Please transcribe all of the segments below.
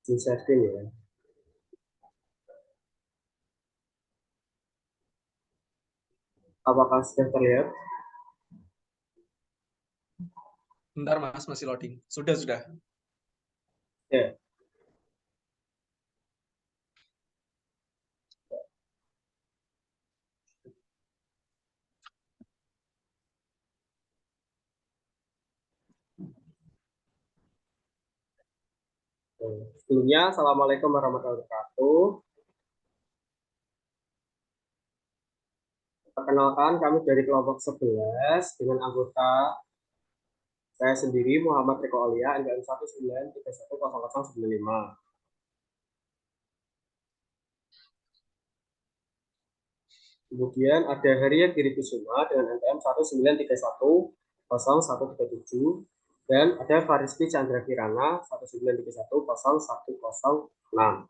Di setting ya. Apakah sudah terlihat? Bentar Mas, masih loading. Sudah, sudah. Ya. Sebelumnya, Assalamualaikum warahmatullahi wabarakatuh. Perkenalkan, kami dari kelompok 11 dengan anggota saya sendiri, Muhammad Riko Aulia, NPM 193100095. Kemudian ada Haria Giri Kusuma dengan NPM 193100137 dan ada Faristi Chandra Kirana 193100106.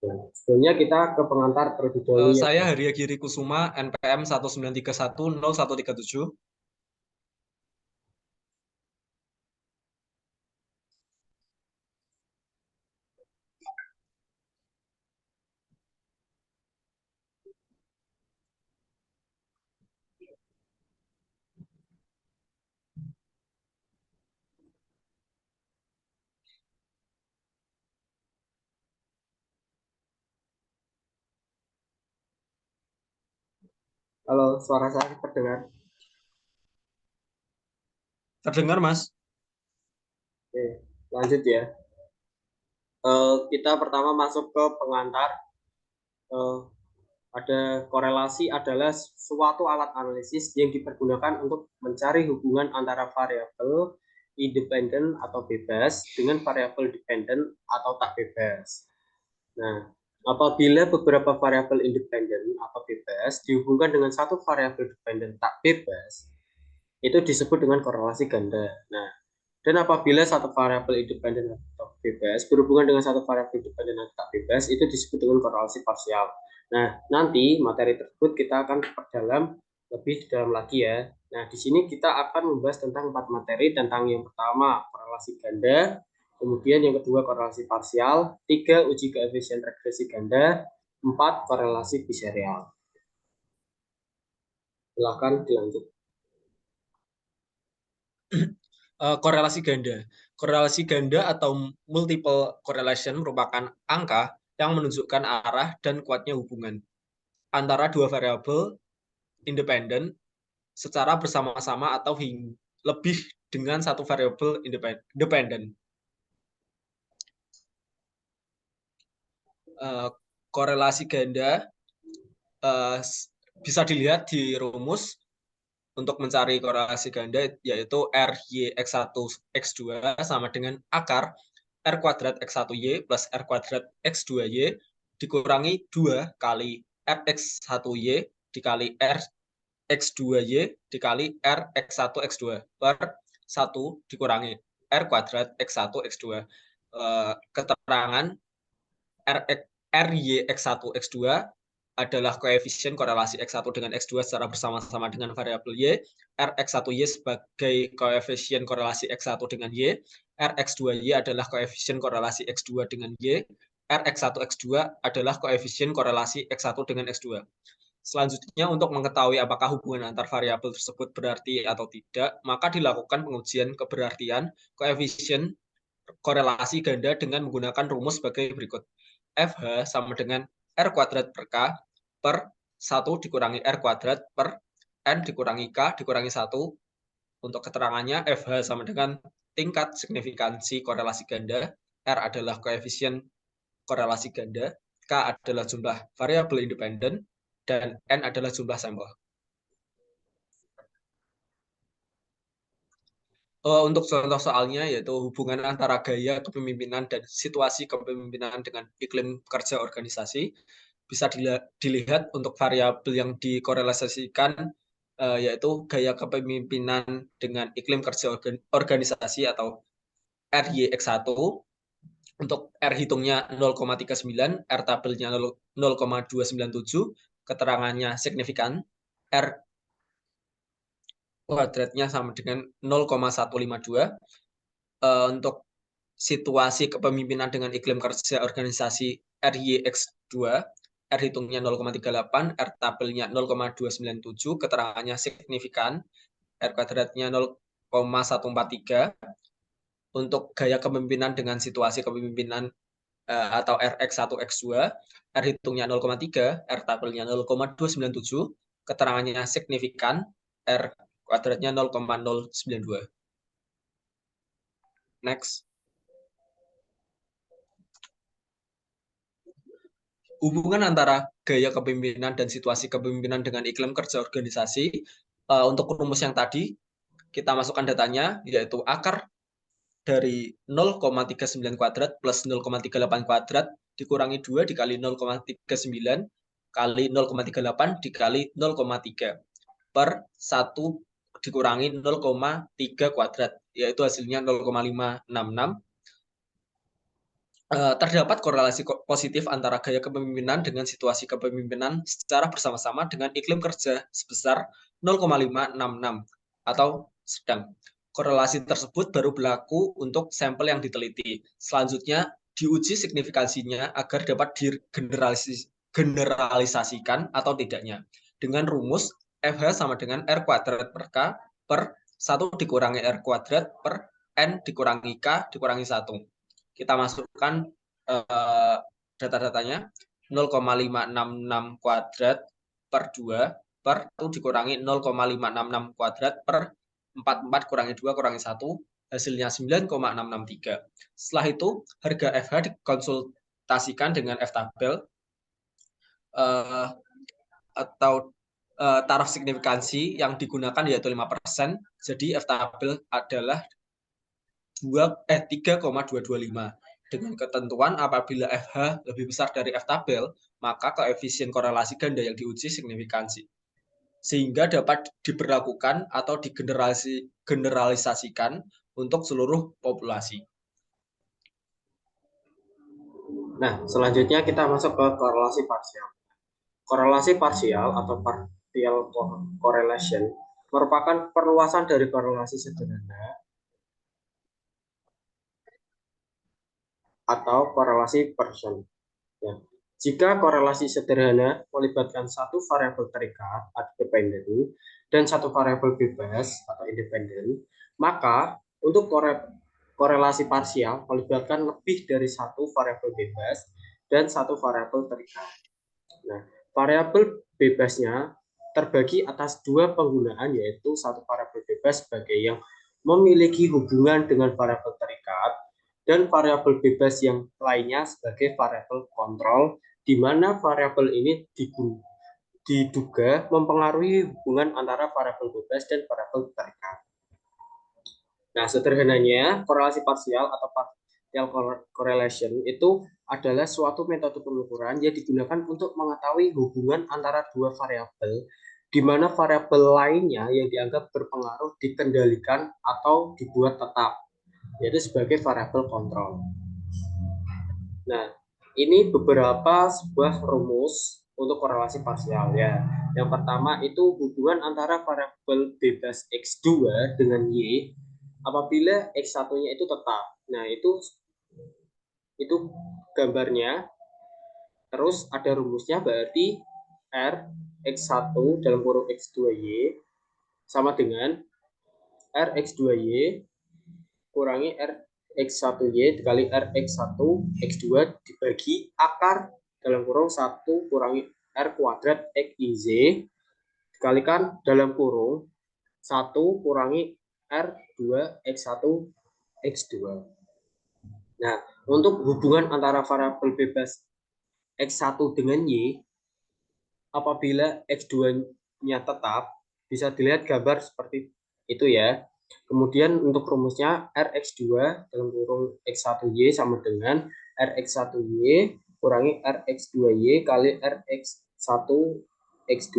Nah, sebelumnya kita ke pengantar terlebih dahulu ya. Saya Haria Giri Kusuma, NPM 193100137. Halo, suara saya terdengar? Terdengar Mas? Oke, lanjut ya. Kita pertama masuk ke pengantar. Eh, ada korelasi adalah suatu alat analisis yang dipergunakan untuk mencari hubungan antara variabel independen atau bebas dengan variabel dependen atau tak bebas. Nah, apabila beberapa variabel independen atau bebas dihubungkan dengan satu variabel dependen tak bebas, itu disebut dengan korelasi ganda. Nah, dan apabila satu variabel independen atau bebas berhubungan dengan satu variabel independen atau tak bebas, itu disebut dengan korelasi parsial. Nah, nanti materi tersebut kita akan perdalam lebih dalam lagi ya. Nah, di sini kita akan membahas tentang 4 materi, tentang yang pertama korelasi ganda, kemudian yang kedua korelasi parsial, 3 uji koefisien regresi ganda, 4 korelasi biserial. Silakan dilanjut. Korelasi ganda. Korelasi ganda atau multiple correlation merupakan angka yang menunjukkan arah dan kuatnya hubungan antara dua variabel independen secara bersama-sama atau lebih dengan satu variabel independen. Korelasi ganda bisa dilihat di rumus untuk mencari korelasi ganda, yaitu RY(X1 X2) sama dengan akar R kuadrat X1Y plus R kuadrat X2Y dikurangi 2 kali RX1Y dikali RX2Y dikali RX1X2 per 1 dikurangi R kuadrat X1 X2. Keterangan RYX1 X2 adalah koefisien korelasi X1 dengan X2 secara bersama-sama dengan variabel Y, Rx1Y sebagai koefisien korelasi X1 dengan Y, Rx2Y adalah koefisien korelasi X2 dengan Y, Rx1X2 adalah koefisien korelasi X1 dengan X2. Selanjutnya, untuk mengetahui apakah hubungan antar variabel tersebut berarti atau tidak, maka dilakukan pengujian keberartian koefisien korelasi ganda dengan menggunakan rumus sebagai berikut. FH sama dengan R kuadrat per K per 1 dikurangi R kuadrat per N dikurangi K dikurangi 1. Untuk keterangannya, FH sama dengan tingkat signifikansi korelasi ganda, R adalah koefisien korelasi ganda, K adalah jumlah variabel independen, dan N adalah jumlah sampel. Untuk contoh soalnya, yaitu hubungan antara gaya kepemimpinan dan situasi kepemimpinan dengan iklim kerja organisasi, bisa dilihat untuk variabel yang dikorelasikan, yaitu gaya kepemimpinan dengan iklim kerja organisasi atau RYX1. Untuk R hitungnya 0,39, R tabelnya 0,297, keterangannya signifikan, R kuadratnya sama dengan 0,152. Untuk situasi kepemimpinan dengan iklim kerja organisasi RYX2, R hitungnya 0,38, R tabelnya 0,297, keterangannya signifikan, R kuadratnya 0,143. Untuk gaya kepemimpinan dengan situasi kepemimpinan atau RX1X2, R hitungnya 0,3, R tabelnya 0,297, keterangannya signifikan, R kuadratnya 0,092. Next. Hubungan antara gaya kepemimpinan dan situasi kepemimpinan dengan iklim kerja organisasi. Untuk rumus yang tadi, kita masukkan datanya, yaitu akar dari 0,39 kuadrat plus 0,38 kuadrat dikurangi 2 dikali 0,39 kali 0,38 dikali 0,3 per 1 dikurangi 0,3 kuadrat, yaitu hasilnya 0,566. Terdapat korelasi positif antara gaya kepemimpinan dengan situasi kepemimpinan secara bersama-sama dengan iklim kerja sebesar 0,566 atau sedang. Korelasi tersebut baru berlaku untuk sampel yang diteliti. Selanjutnya, diuji signifikansinya agar dapat digeneralisasikan atau tidaknya. Dengan rumus FH sama dengan R kuadrat per K per 1 dikurangi R kuadrat per N dikurangi K dikurangi 1. Kita masukkan data-datanya, 0,566 kuadrat per 2 per 1 dikurangi 0,566 kuadrat per 44 kurangi 2 kurangi 1, hasilnya 9,663. Setelah itu, harga FH dikonsultasikan dengan F-tabel atau taraf signifikansi yang digunakan yaitu 5%. Jadi F-tabel adalah 3,225. Dengan ketentuan apabila FH lebih besar dari F-tabel, maka koefisien korelasi ganda yang diuji signifikansi, sehingga dapat diberlakukan atau digeneralisasikan untuk seluruh populasi. Nah, selanjutnya kita masuk ke korelasi parsial. Korelasi parsial atau partial correlation merupakan perluasan dari korelasi sederhana atau korelasi Pearson. Ya. Jika korelasi sederhana melibatkan satu variabel terikat atau dependen dan satu variabel bebas atau independen, maka untuk korelasi parsial melibatkan lebih dari satu variabel bebas dan satu variabel terikat. Nah, variabel bebasnya terbagi atas dua penggunaan, yaitu satu variabel bebas sebagai yang memiliki hubungan dengan variabel terikat dan variabel bebas yang lainnya sebagai variabel kontrol, di mana variabel ini diduga mempengaruhi hubungan antara variabel bebas dan variabel terikat. Nah, sederhananya korelasi parsial atau partial correlation itu adalah suatu metode pengukuran yang digunakan untuk mengetahui hubungan antara dua variabel, di mana variabel lainnya yang dianggap berpengaruh dikendalikan atau dibuat tetap, yaitu sebagai variabel kontrol. Nah, ini beberapa sebuah rumus untuk korelasi parsial ya. Yang pertama itu hubungan antara variabel bebas X2 dengan Y apabila X1-nya itu tetap. Nah, itu gambarnya. Terus ada rumusnya, berarti R X1 dalam kurung X2Y sama dengan R X2Y kurangi R X1Y dikali R X1 X2 dibagi akar dalam kurung 1 kurangi R kuadrat XIZ dikalikan dalam kurung 1 kurangi R2 X1 X2. Nah, untuk hubungan antara variabel bebas X1 dengan Y, apabila X2-nya tetap, bisa dilihat gambar seperti itu ya. Kemudian untuk rumusnya Rx2 dalam kurung X1Y sama dengan Rx1Y kurangi Rx2Y kali Rx1X2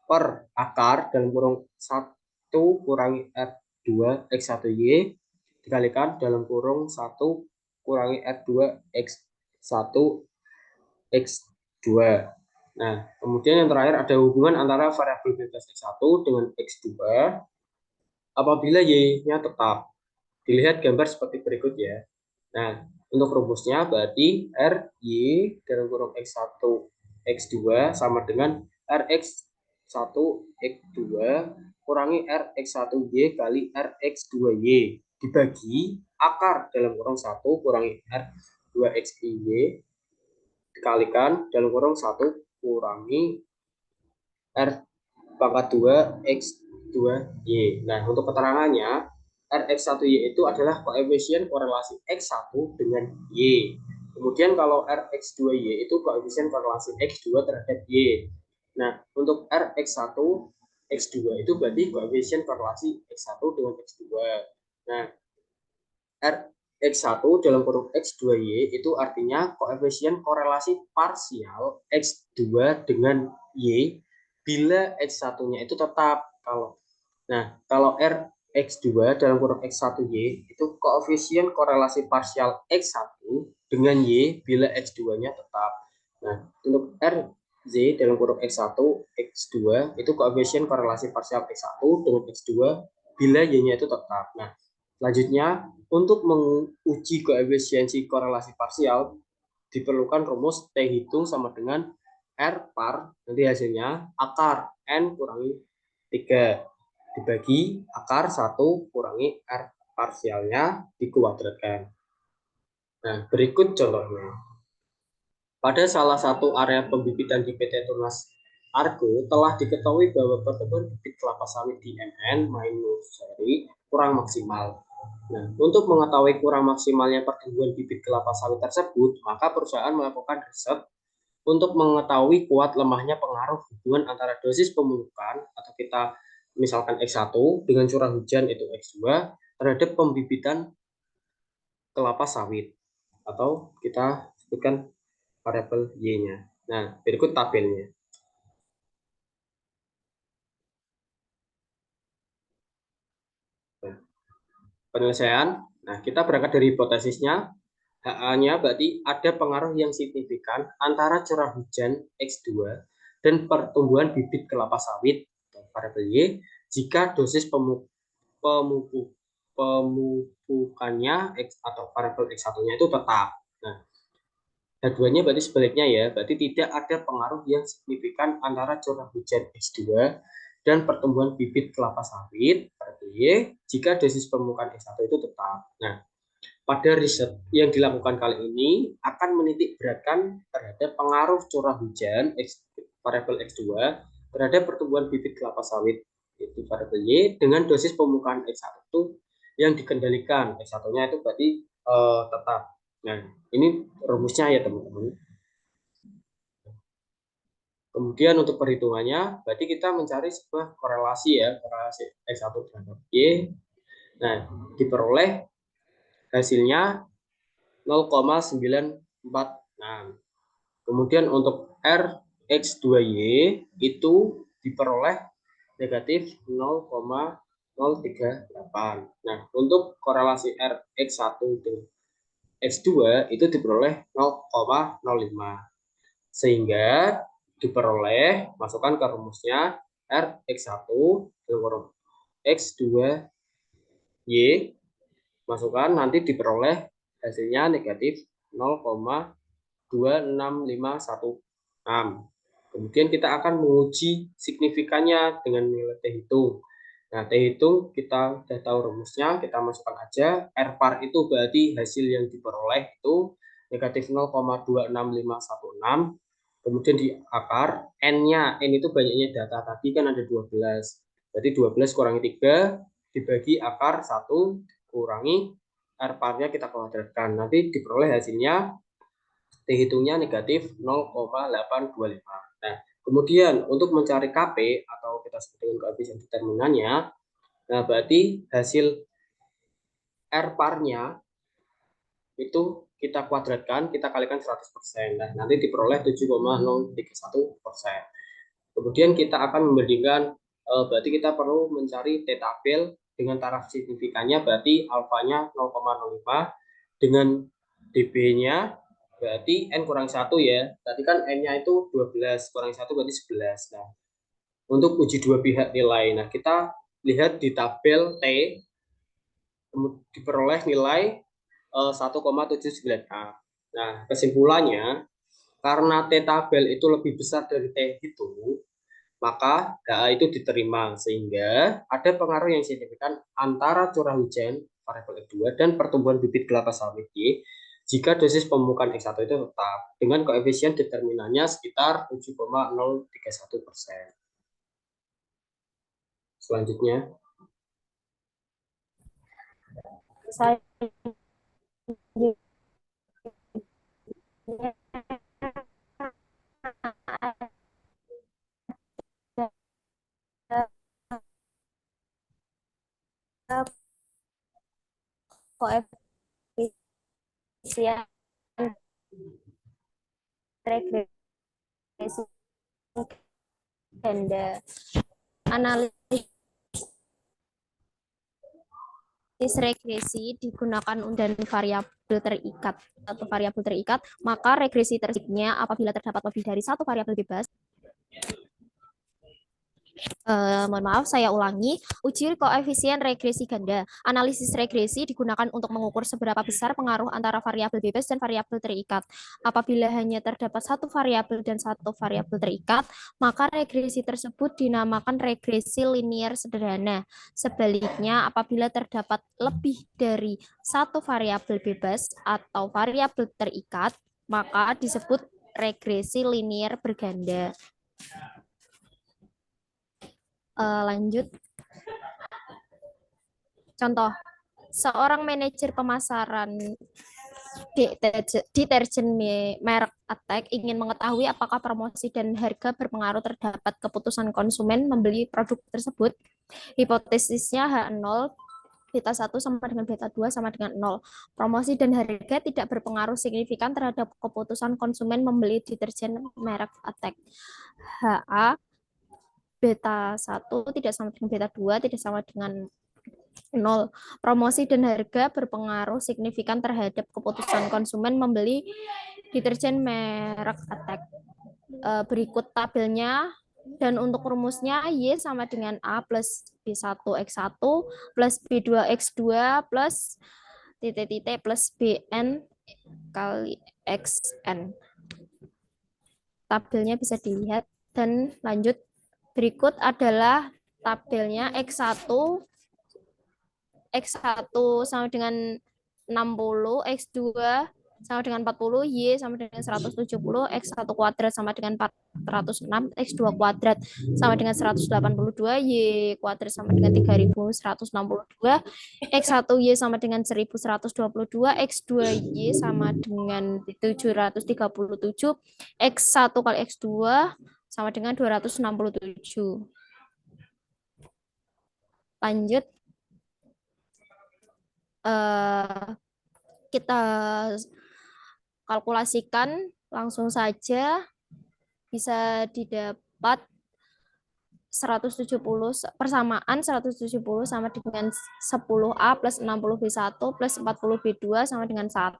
per akar dalam kurung 1 kurangi R2X1Y dikalikan dalam kurung 1 kurangi R2X1X2. Nah, kemudian yang terakhir ada hubungan antara variabel bebas X1 dengan X2 apabila Y-nya tetap. Dilihat gambar seperti berikut ya. Nah, untuk rumusnya berarti RY dalam kurung X1 X2 sama dengan RX1 X2 kurangi RX1Y kali RX2Y dibagi akar dalam kurung 1 kurangi R2XY dikalikan dalam kurung 1 kurangi R pangkat 2 X2Y. Nah, untuk keterangannya, Rx1Y itu adalah koefisien korelasi X1 dengan Y. Kemudian kalau Rx2Y itu koefisien korelasi X2 terhadap Y. Nah, untuk Rx1 X2 itu berarti koefisien korelasi X1 dengan X2. Nah, X1 dalam kurung X2Y itu artinya koefisien korelasi parsial X2 dengan Y bila X1-nya itu tetap. Kalau Rx2 dalam kurung X1Y itu koefisien korelasi parsial X1 dengan Y bila X2-nya tetap. Nah, untuk Rz dalam kurung X1, X2 itu koefisien korelasi parsial X1 dengan X2 bila Y-nya itu tetap. Nah, selanjutnya untuk menguji koefisiensi korelasi parsial diperlukan rumus T hitung sama dengan R par, nanti hasilnya akar N kurangi 3 dibagi akar 1 kurangi R parsialnya dikuadratkan. Nah, berikut contohnya. Pada salah satu area pembibitan di PT Tunas Argo telah diketahui bahwa pertumbuhan bibit kelapa sawit di MN minus seri kurang maksimal. Nah, untuk mengetahui kurang maksimalnya pertumbuhan bibit kelapa sawit tersebut, maka perusahaan melakukan riset untuk mengetahui kuat lemahnya pengaruh hubungan antara dosis pemupukan atau kita misalkan X1 dengan curah hujan itu X2 terhadap pembibitan kelapa sawit atau kita sebutkan variabel Y-nya. Nah, berikut tabelnya. Nah, penyelesaian. Nah, kita berangkat dari hipotesisnya. HA-nya berarti ada pengaruh yang signifikan antara curah hujan X2 dan pertumbuhan bibit kelapa sawit variabel Y jika dosis pemupukannya X atau variabel X1-nya itu tetap. Nah, H2-nya berarti sebaliknya ya, berarti tidak ada pengaruh yang signifikan antara curah hujan X2 dan pertumbuhan bibit kelapa sawit variabel Y jika dosis pemupukan X1 itu tetap. Nah, pada riset yang dilakukan kali ini akan menitik beratkan terhadap pengaruh curah hujan variabel X2 terhadap pertumbuhan bibit kelapa sawit yaitu variabel Y dengan dosis pemupukan X1 itu yang dikendalikan. X1-nya itu berarti tetap. Nah, ini rumusnya ya teman-teman. Kemudian untuk perhitungannya, berarti kita mencari sebuah korelasi ya, korelasi X1 terhadap Y. Nah, diperoleh hasilnya 0,946. Kemudian untuk Rx2Y itu diperoleh negatif 0,038. Nah, untuk korelasi Rx1 dengan X2 itu diperoleh 0,05. Sehingga diperoleh, masukkan ke rumusnya Rx1 dengan X2Y, masukkan nanti diperoleh hasilnya negatif 0,26516. Kemudian kita akan menguji signifikannya dengan nilai T hitung. Nah, T hitung kita sudah tahu rumusnya, kita masukkan aja. R par itu berarti hasil yang diperoleh itu negatif 0,26516. Kemudian di akar, N-nya, N itu banyaknya data tadi kan ada 12. Berarti 12 kurangi 3 dibagi akar 1 kurangi R par-nya kita kuadratkan. Nanti diperoleh hasilnya T hitungnya negatif 0,825. Nah, kemudian untuk mencari KP atau kita sebut dengan koefisien determinannya, nah berarti hasil R par-nya itu kita kuadratkan, kita kalikan 100%. Nah, nanti diperoleh 7,031%. Kemudian kita akan membandingkan, berarti kita perlu mencari T tabel dengan taraf signifikannya, berarti alfanya 0,05 dengan dB-nya berarti N kurang 1 ya. Tadi kan N-nya itu 12, kurang 1 berarti 11. Nah, untuk uji dua pihak nilai. Nah, kita lihat di tabel T, diperoleh nilai 1,79A. Nah, kesimpulannya, karena T tabel itu lebih besar dari T itu, maka HA itu diterima, sehingga ada pengaruh yang signifikan antara curah hujan variabel X2 dan pertumbuhan bibit kelapa sawit Y jika dosis pemupukan X1 itu tetap dengan koefisien determinannya sekitar 7,031%. Selanjutnya, Saya koefisien regresi ganda. Analisis regresi digunakan dan variabel terikat atau variabel terikat, maka regresi terjadinya apabila terdapat lebih dari satu variabel bebas. Mohon maaf, saya ulangi. Uji koefisien regresi ganda. Analisis regresi digunakan untuk mengukur seberapa besar pengaruh antara variabel bebas dan variabel terikat. Apabila hanya terdapat satu variabel dan satu variabel terikat, maka regresi tersebut dinamakan regresi linier sederhana. Sebaliknya, apabila terdapat lebih dari satu variabel bebas atau variabel terikat, maka disebut regresi linier berganda. Lanjut. Contoh, seorang manajer pemasaran deterjen merek Attack ingin mengetahui apakah promosi dan harga berpengaruh terhadap keputusan konsumen membeli produk tersebut. Hipotesisnya H0, beta 1 sama dengan beta 2 sama dengan 0. Promosi dan harga tidak berpengaruh signifikan terhadap keputusan konsumen membeli deterjen merek Attack. HA beta 1 tidak sama dengan beta 2, tidak sama dengan 0. Promosi dan harga berpengaruh signifikan terhadap keputusan konsumen membeli deterjen merek Attack. Berikut tabelnya, dan untuk rumusnya Y sama dengan A plus B1X1 plus B2X2 plus titik-titik plus BN kali XN. Tabelnya bisa dilihat dan lanjut. Berikut adalah tabelnya X1 sama dengan 60, X2 sama dengan 40, Y sama dengan 170, X1 kuadrat sama dengan 406, X2 kuadrat sama dengan 182, Y kuadrat sama dengan 3162, X1Y sama dengan 1122, X2Y sama dengan 737, X1 kali X2 sama dengan 267. Lanjut. Kita kalkulasikan langsung saja, bisa didapat 170 persamaan 170 sama dengan 10A plus 60B1 plus 40B2 sama dengan 1.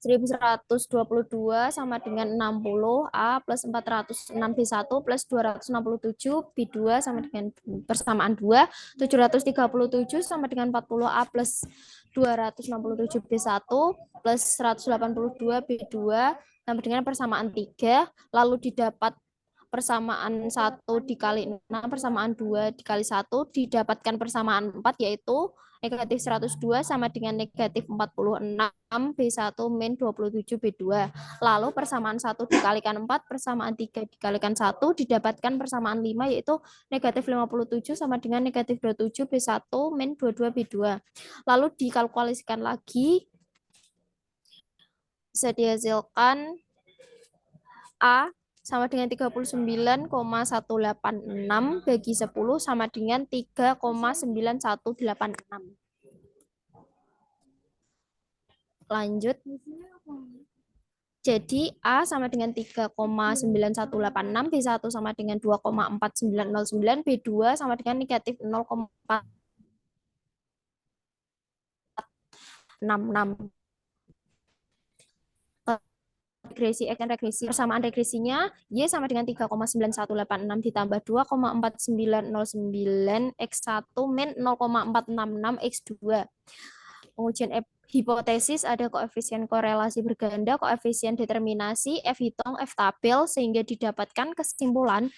1122 sama dengan 60A plus 406B1 plus 267B2 sama dengan persamaan 2. 737 sama dengan 40A plus 267B1 plus 182B2 sama dengan persamaan 3. Lalu didapat persamaan 1 dikali 6, persamaan 2 dikali 1, didapatkan persamaan 4, yaitu negatif 102 sama dengan negatif 46 B1 min 27 B2. Lalu persamaan 1 dikalikan 4, persamaan 3 dikalikan 1, didapatkan persamaan 5, yaitu negatif 57 sama dengan negatif 27 B1 min 22 B2. Lalu dikalkulasikan lagi, bisa dihasilkan A sama dengan 39,186 bagi 10 sama dengan 3,9186. Lanjut. Jadi A sama dengan 3,9186, B1 sama dengan 2,4909, B2 sama dengan negatif 0,466. Regresi X dan regresi. Persamaan regresinya Y sama dengan 3,9186 ditambah 2,4909 X1 min 0,466 X2. Pengujian Hipotesis ada koefisien korelasi berganda, koefisien determinasi, F hitung, F tabel, sehingga didapatkan kesimpulan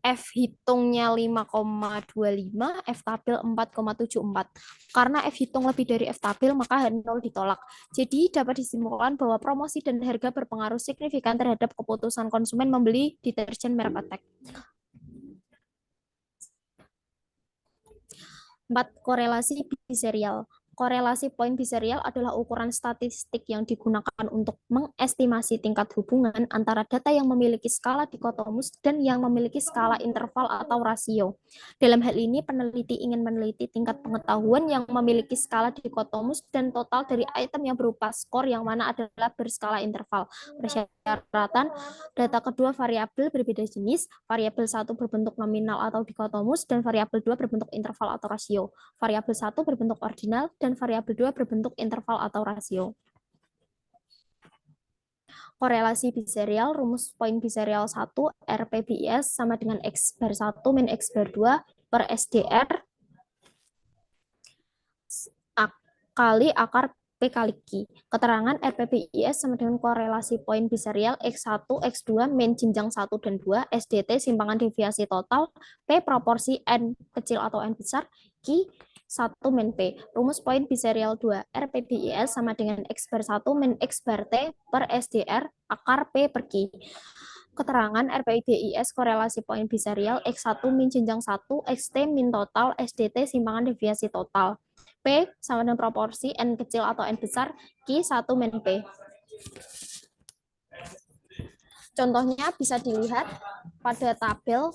F hitungnya 5,25, F tabel 4,74. Karena F hitung lebih dari F tabel, maka H0 ditolak. Jadi dapat disimpulkan bahwa promosi dan harga berpengaruh signifikan terhadap keputusan konsumen membeli deterjen merek Attack. 4. Korelasi biserial. Korelasi poin biserial adalah ukuran statistik yang digunakan untuk mengestimasi tingkat hubungan antara data yang memiliki skala dikotomus dan yang memiliki skala interval atau rasio. Dalam hal ini, peneliti ingin meneliti tingkat pengetahuan yang memiliki skala dikotomus dan total dari item yang berupa skor yang mana adalah berskala interval. Persyaratan, data kedua variabel berbeda jenis, variabel 1 berbentuk nominal atau dikotomus, dan variabel 2 berbentuk interval atau rasio. Variabel 1 berbentuk ordinal, dan variabel 2 berbentuk interval atau rasio. Korelasi biserial, rumus poin biserial 1, RPBIS sama dengan X bar 1 min X bar 2 per SDR kali akar P kali Q. Keterangan RPBIS sama dengan korelasi poin biserial X1, X2 min jenjang 1 dan 2, SDT simpangan deviasi total, P proporsi N kecil atau N besar, Q 1 min P. Rumus poin biserial 2, RPBIS sama dengan X bar 1 min X bar T per SDR akar P per Q. Keterangan RPBIS korelasi poin biserial X1 min jenjang 1, XT min total, SDT simpangan deviasi total. P sama dengan proporsi N kecil atau N besar, Q 1 min P. Contohnya bisa dilihat pada tabel,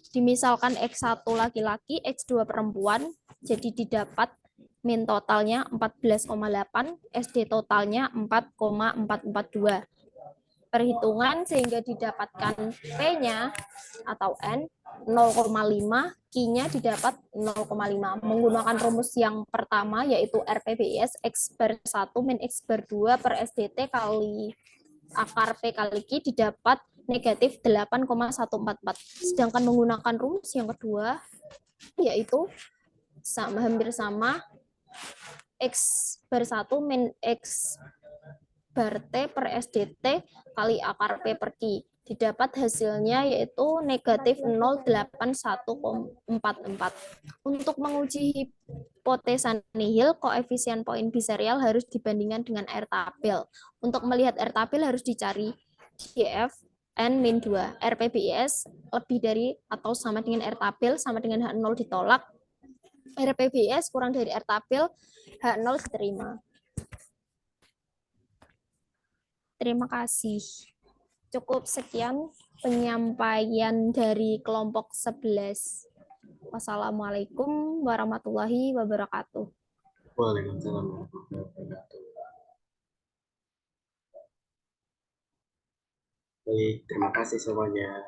dimisalkan X1 laki-laki, X2 perempuan, jadi didapat min totalnya 14,8, SD totalnya 4,442. Perhitungan sehingga didapatkan P-nya atau N 0,5, Q-nya didapat 0,5. Menggunakan rumus yang pertama yaitu RPBIS X bar 1 min X bar 2 per SDT kali akar P kali Q didapat negatif 8,144. Sedangkan menggunakan rumus yang kedua yaitu hampir sama X bar 1 min X bar T per SDT kali akar P per Q. Didapat hasilnya yaitu negatif 0,8144. Untuk menguji hipotesa nihil, koefisien poin biserial harus dibandingkan dengan R tabel. Untuk melihat R tabel harus dicari DF N min 2. RPBIS lebih dari atau sama dengan R tabel sama dengan H0 ditolak. RPBIS kurang dari R tabel, H0 diterima. Terima kasih. Cukup sekian penyampaian dari kelompok 11. Wassalamualaikum warahmatullahi wabarakatuh. Waalaikumsalam warahmatullahi wabarakatuh. Baik, terima kasih semuanya.